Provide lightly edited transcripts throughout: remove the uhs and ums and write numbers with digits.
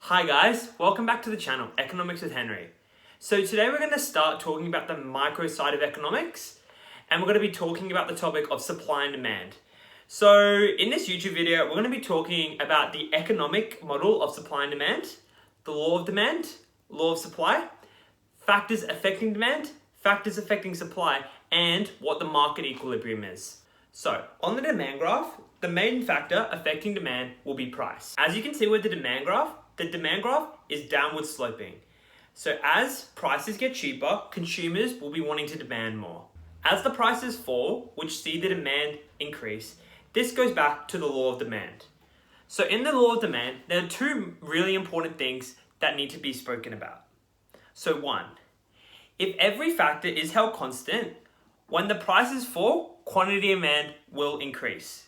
Hi guys, welcome back to the channel, Economics with Henry. So today we're going to start talking about the micro side of economics, and we're going to be talking about the topic of supply and demand. So in this YouTube video, we're going to be talking about the economic model of supply and demand, the law of demand, law of supply, factors affecting demand, factors affecting supply, and what the market equilibrium is. So on the demand graph, the main factor affecting demand will be price. As you can see with the demand graph is downward sloping. So as prices get cheaper, consumers will be wanting to demand more. As the prices fall, which see the demand increase, this goes back to the law of demand. So in the law of demand, there are two really important things that need to be spoken about. So one, if every factor is held constant, when the prices fall, quantity of demand will increase.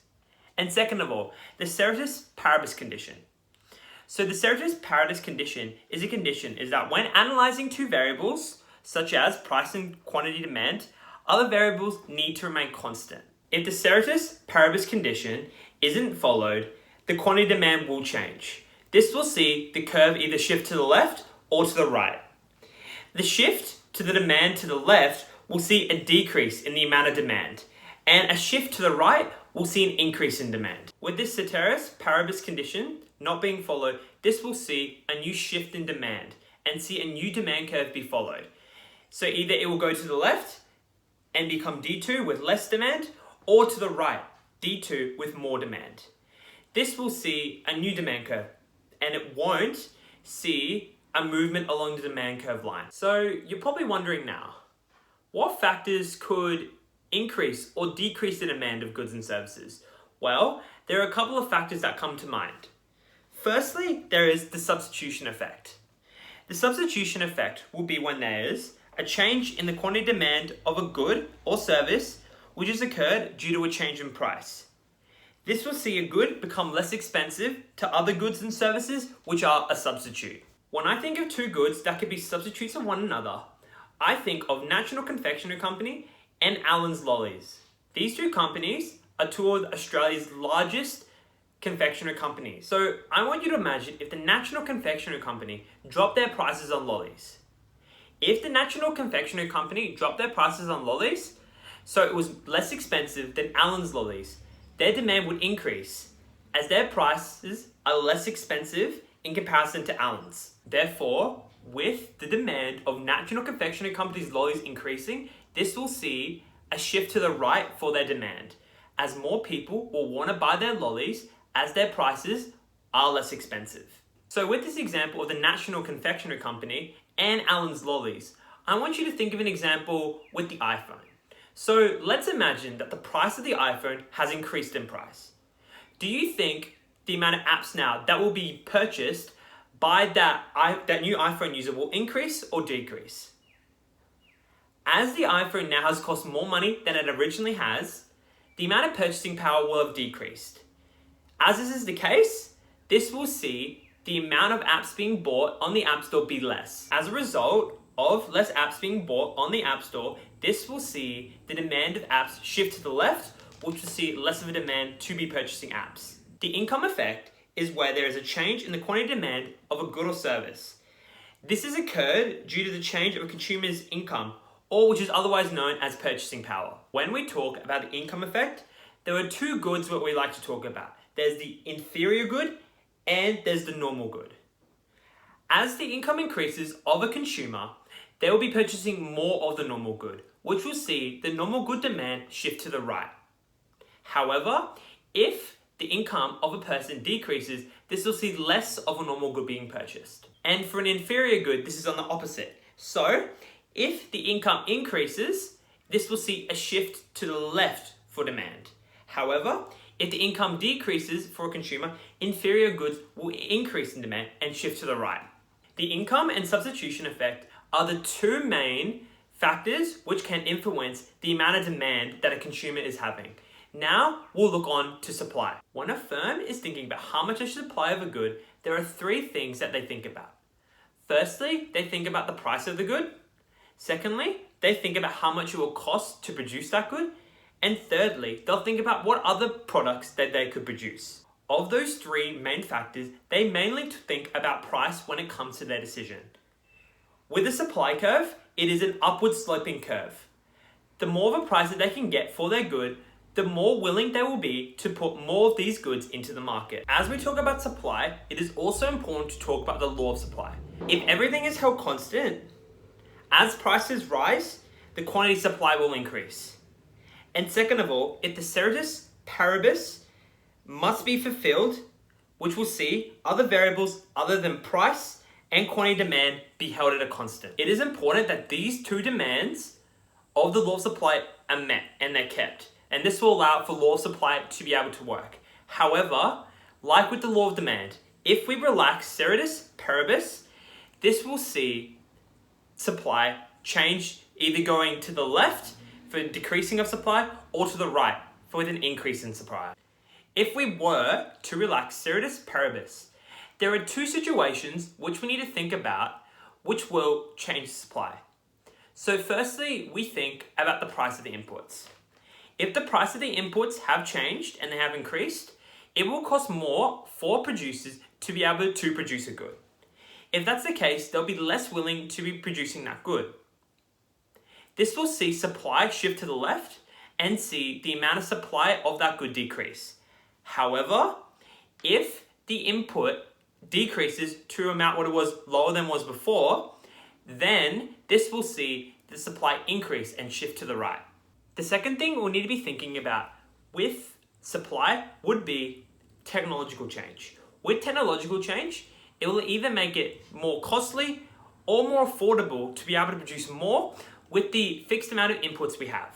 And second of all, the ceteris paribus condition. So the ceteris paribus condition is that when analyzing two variables, such as price and quantity demand, other variables need to remain constant. If the ceteris paribus condition isn't followed, the quantity demand will change. This will see the curve either shift to the left or to the right. The shift to the demand to the left will see a decrease in the amount of demand, and a shift to the right will see an increase in demand. With this ceteris paribus condition not being followed, this will see a new shift in demand and see a new demand curve be followed. So either it will go to the left and become D2 with less demand, or to the right, D2 with more demand. This will see a new demand curve, and it won't see a movement along the demand curve line. So you're probably wondering now, what factors could increase or decrease the demand of goods and services? Well, there are a couple of factors that come to mind. Firstly, there is the substitution effect. The substitution effect will be when there is a change in the quantity demand of a good or service which has occurred due to a change in price. This will see a good become less expensive to other goods and services which are a substitute. When I think of two goods that could be substitutes of one another, I think of National Confectionery Company and Allen's Lollies. These two companies are two of Australia's largest confectionery companies. So I want you to imagine if the National Confectionery Company dropped their prices on lollies. If the National Confectionery Company dropped their prices on lollies, so it was less expensive than Allen's Lollies, their demand would increase as their prices are less expensive in comparison to Allen's. Therefore, with the demand of National Confectionery Company's lollies increasing, this will see a shift to the right for their demand, as more people will want to buy their lollies as their prices are less expensive. So with this example of the National Confectionery Company and Allen's Lollies, I want you to think of an example with the iPhone. So let's imagine that the price of the iPhone has increased in price. Do you think the amount of apps now that will be purchased by that new iPhone user will increase or decrease? As the iPhone now has cost more money than it originally has, the amount of purchasing power will have decreased. As this is the case, this will see the amount of apps being bought on the App Store be less. As a result of less apps being bought on the App Store, this will see the demand of apps shift to the left, which will see less of a demand to be purchasing apps. The income effect is where there is a change in the quantity demand of a good or service. This has occurred due to the change of a consumer's income, or which is otherwise known as purchasing power. When we talk about the income effect, there are two goods that we like to talk about. There's the inferior good and there's the normal good. As the income increases of a consumer, they will be purchasing more of the normal good, which will see the normal good demand shift to the right. However, if the income of a person decreases, this will see less of a normal good being purchased. And for an inferior good, this is on the opposite. So, if the income increases, this will see a shift to the left for demand. However, if the income decreases for a consumer, inferior goods will increase in demand and shift to the right. The income and substitution effect are the two main factors which can influence the amount of demand that a consumer is having. Now we'll look on to supply. When a firm is thinking about how much they should supply of a good, there are three things that they think about. Firstly, they think about the price of the good. Secondly, they think about how much it will cost to produce that good. And thirdly, they'll think about what other products that they could produce. Of those three main factors, they mainly think about price when it comes to their decision. With a supply curve, it is an upward sloping curve. The more of a price that they can get for their good, the more willing they will be to put more of these goods into the market. As we talk about supply, it is also important to talk about the law of supply. If everything is held constant, as prices rise, the quantity supply will increase. And second of all, if the ceteris paribus must be fulfilled, which will see other variables other than price and quantity demand be held at a constant. It is important that these two demands of the law of supply are met and they're kept. And this will allow for law of supply to be able to work. However, like with the law of demand, if we relax ceteris paribus, this will see supply change either going to the left for decreasing of supply or to the right for an increase in supply. If we were to relax ceteris paribus, there are two situations which we need to think about which will change supply. So firstly, we think about the price of the inputs. If the price of the inputs have changed and they have increased, it will cost more for producers to be able to produce a good. If that's the case, they'll be less willing to be producing that good. This will see supply shift to the left and see the amount of supply of that good decrease. However, if the input decreases to amount what it was lower than was before, then this will see the supply increase and shift to the right. The second thing we'll need to be thinking about with supply would be technological change. With technological change, it will either make it more costly or more affordable to be able to produce more with the fixed amount of inputs we have.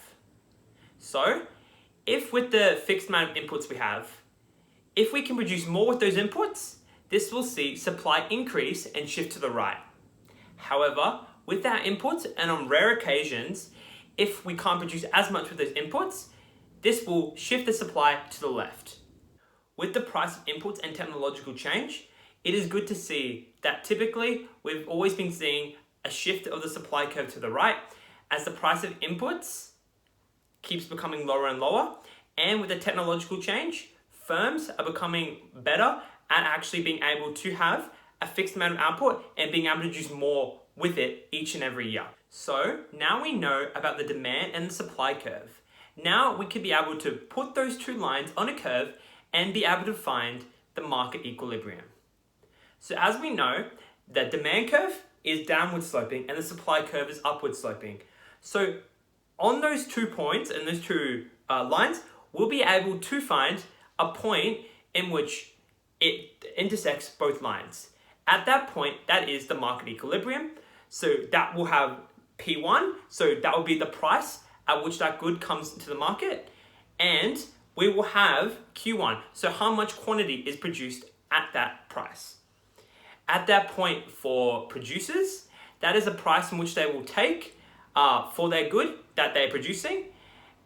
So, if with the fixed amount of inputs we have, if we can produce more with those inputs, this will see supply increase and shift to the right. However, with our inputs and on rare occasions, if we can't produce as much with those inputs, this will shift the supply to the left. With the price of inputs and technological change, it is good to see that typically we've always been seeing a shift of the supply curve to the right as the price of inputs keeps becoming lower and lower. And with the technological change, firms are becoming better at actually being able to have a fixed amount of output and being able to produce more with it each and every year. So now we know about the demand and the supply curve. Now we could be able to put those two lines on a curve and be able to find the market equilibrium. So as we know, the demand curve is downward sloping and the supply curve is upward sloping. So on those 2 points and those two lines, we'll be able to find a point in which it intersects both lines. At that point, that is the market equilibrium. So that will have P1, so that will be the price at which that good comes into the market. And we will have Q1, so how much quantity is produced at that price. At that point for producers, that is a price in which they will take for their good that they're producing.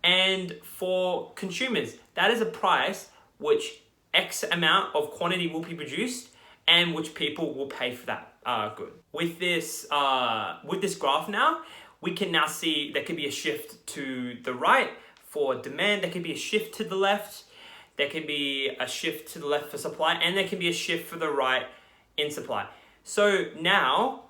And for consumers, that is a price which X amount of quantity will be produced and which people will pay for that good. With this graph now, we can now see there could be a shift to the right for demand, there could be a shift to the left, there could be a shift to the left for supply, and there can be a shift for the right in supply. So now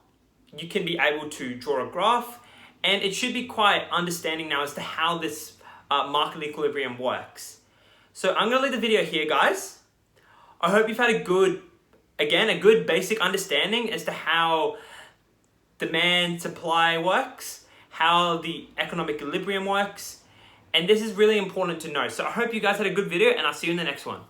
you can be able to draw a graph, and it should be quite understanding now as to how this market equilibrium works. So I'm gonna leave the video here, guys. I hope you've had a good basic understanding as to how demand, supply works, how the economic equilibrium works, and this is really important to know. So I hope you guys had a good video, and I'll see you in the next one.